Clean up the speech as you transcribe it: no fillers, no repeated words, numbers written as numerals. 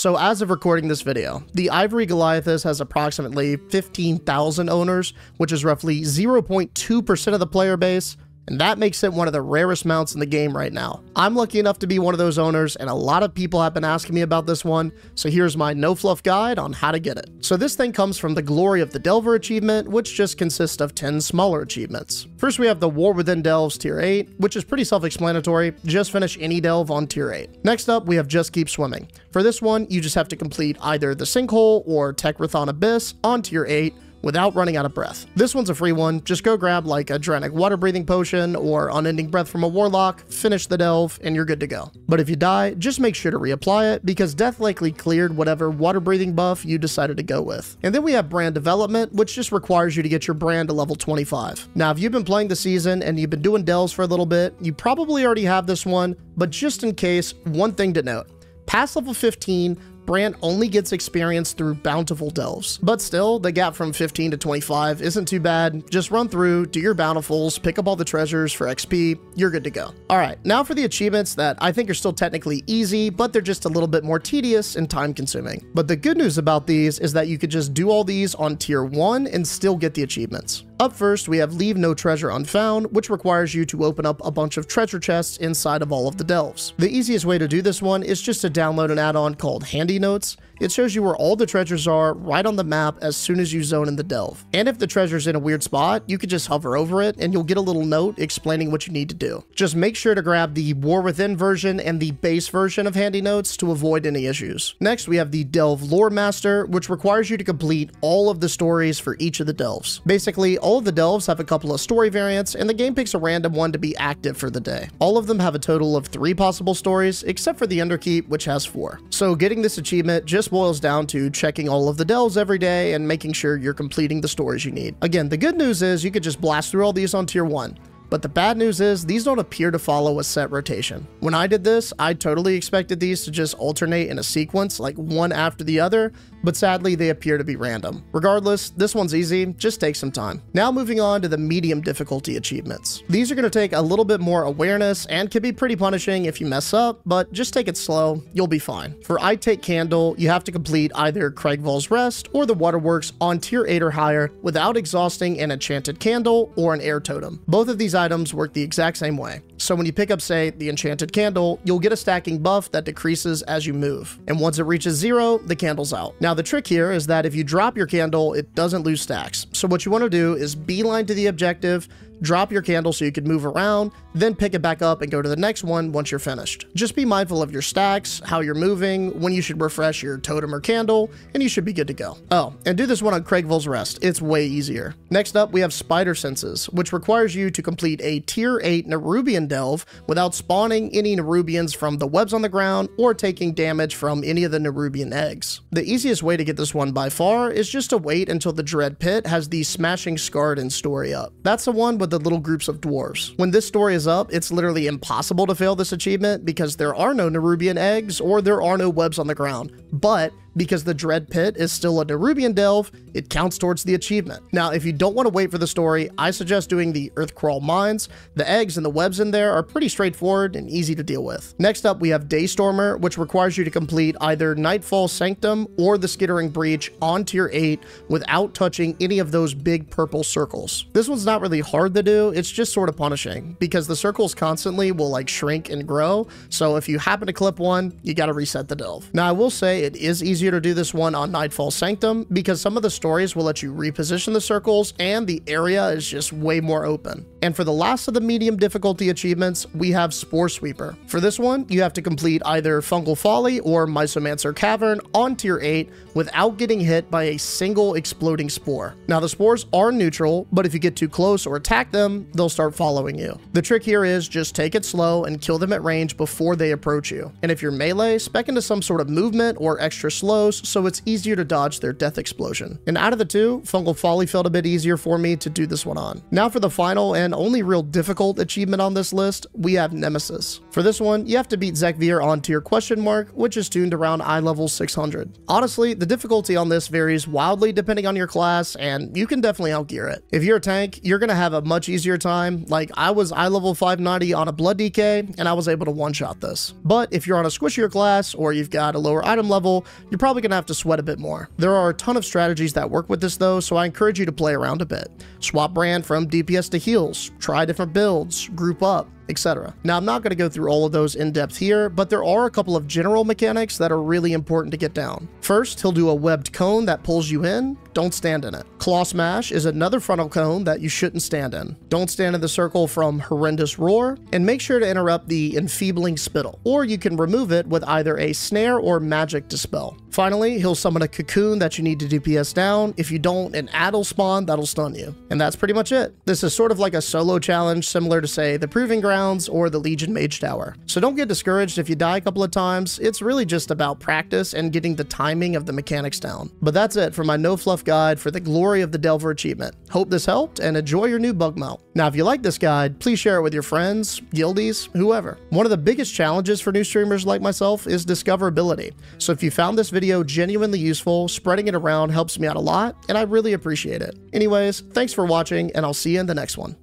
So as of recording this video, the Ivory Goliathus has approximately 15,000 owners, which is roughly 0.2% of the player base, and that makes it one of the rarest mounts in the game right now. I'm lucky enough to be one of those owners, and a lot of people have been asking me about this one, so here's my no fluff guide on how to get it. So this thing comes from the Glory of the Delver achievement, which just consists of 10 smaller achievements. First we have the War Within Delves tier 8, which is pretty self-explanatory, just finish any delve on tier 8. Next up we have Just Keep Swimming. For this one, you just have to complete either the Sinkhole or Techrathon Abyss on tier 8, without running out of breath. This one's a free one, just go grab like a Dranic water breathing potion or unending breath from a warlock, finish the delve, and you're good to go. But if you die, just make sure to reapply it because death likely cleared whatever water breathing buff you decided to go with. And then we have Brann Development, which just requires you to get your brand to level 25. Now if you've been playing the season and you've been doing delves for a little bit, you probably already have this one, but just in case, one thing to note. Past level 15, Brann only gets experience through bountiful delves. But still, the gap from 15 to 25 isn't too bad. Just run through, do your bountifuls, pick up all the treasures for XP, you're good to go. Alright, now for the achievements that I think are still technically easy, but they're just a little bit more tedious and time consuming. But the good news about these is that you could just do all these on tier 1 and still get the achievements. Up first, we have Leave No Treasure Unfound, which requires you to open up a bunch of treasure chests inside of all of the delves. The easiest way to do this one is just to download an add-on called Handy Notes. It shows you where all the treasures are right on the map as soon as you zone in the delve. And if the treasure's in a weird spot, you can just hover over it and you'll get a little note explaining what you need to do. Just make sure to grab the War Within version and the base version of Handy Notes to avoid any issues. Next, we have the Delve Loremaster, which requires you to complete all of the stories for each of the delves. Basically, all of the delves have a couple of story variants, and the game picks a random one to be active for the day. All of them have a total of 3 possible stories, except for the Underkeep, which has 4. So getting this achievement just boils down to checking all of the delves every day and making sure you're completing the stories you need. Again, the good news is you could just blast through all these on tier 1. But the bad news is these don't appear to follow a set rotation. When I did this, I totally expected these to just alternate in a sequence, like one after the other, but sadly they appear to be random. Regardless, this one's easy, just take some time. Now moving on to the medium difficulty achievements. These are going to take a little bit more awareness and can be pretty punishing if you mess up, but just take it slow, you'll be fine. For I Take Candle, you have to complete either Craigvall's Rest or the Waterworks on tier 8 or higher without exhausting an enchanted candle or an air totem. Both of these items work the exact same way. So when you pick up, say, the Enchanted Candle, you'll get a stacking buff that decreases as you move. And once it reaches 0, the candle's out. Now the trick here is that if you drop your candle, it doesn't lose stacks. So what you want to do is beeline to the objective, drop your candle so you can move around, then pick it back up and go to the next one once you're finished. Just be mindful of your stacks, how you're moving, when you should refresh your totem or candle, and you should be good to go. Oh, and do this one on Craigvall's Rest. It's way easier. Next up, we have Spider Senses, which requires you to complete a tier 8 Nerubian delve without spawning any Nerubians from the webs on the ground or taking damage from any of the Nerubian eggs. The easiest way to get this one by far is just to wait until the Dread Pit has the Smashing Scarred story up. That's the one with the little groups of dwarves. When this story is up, it's literally impossible to fail this achievement because there are no Nerubian eggs or there are no webs on the ground. But because the Dread Pit is still a Nerubian delve, it counts towards the achievement. Now, if you don't want to wait for the story, I suggest doing the Earthcrawl Mines. The eggs and the webs in there are pretty straightforward and easy to deal with. Next up, we have Daystormer, which requires you to complete either Nightfall Sanctum or the Skittering Breach on tier 8 without touching any of those big purple circles. This one's not really hard to do, it's just sort of punishing because the circles constantly will like shrink and grow, so if you happen to clip one, you gotta reset the delve. Now I will say it is easier to do this one on Nightfall Sanctum because some of the stories will let you reposition the circles and the area is just way more open. And for the last of the medium difficulty achievements, we have Sporesweeper. For this one, you have to complete either Fungal Folly or Mysomancer Cavern on tier 8 without getting hit by a single exploding spore. Now the spores are neutral, but if you get too close or attack them, they'll start following you. The trick here is just take it slow and kill them at range before they approach you. And if you're melee, spec into some sort of movement or extra slow close, so it's easier to dodge their death explosion. And out of the two, Fungal Folly felt a bit easier for me to do this one on. Now for the final and only real difficult achievement on this list, we have Nemesis. For this one, you have to beat Zekvir on tier question mark, which is tuned around eye level 600. Honestly, the difficulty on this varies wildly depending on your class, and you can definitely outgear it. If you're a tank, you're gonna have a much easier time. Like, I was eye level 590 on a Blood DK, and I was able to one-shot this. But if you're on a squishier class, or you've got a lower item level, you're probably gonna have to sweat a bit more. There are a ton of strategies that work with this though, so I encourage you to play around a bit. Swap Brann from DPS to heals, try different builds, group up, etc. Now, I'm not going to go through all of those in depth here, but there are a couple of general mechanics that are really important to get down. First, he'll do a webbed cone that pulls you in. Don't stand in it. Claw Smash is another frontal cone that you shouldn't stand in. Don't stand in the circle from Horrendous Roar, and make sure to interrupt the Enfeebling Spittle, or you can remove it with either a Snare or Magic Dispel. Finally, he'll summon a Cocoon that you need to DPS down. If you don't, an Ad will spawn that'll stun you. And that's pretty much it. This is sort of like a solo challenge similar to, say, the Proving Grounds or the Legion Mage Tower. So don't get discouraged if you die a couple of times. It's really just about practice and getting the timing of the mechanics down. But that's it for my no fluff guide for the Glory of the Delver achievement. Hope this helped, and enjoy your new bug mount. Now, if you like this guide, please share it with your friends, guildies, whoever. One of the biggest challenges for new streamers like myself is discoverability. So if you found this video genuinely useful, spreading it around helps me out a lot, and I really appreciate it. Anyways, thanks for watching, and I'll see you in the next one.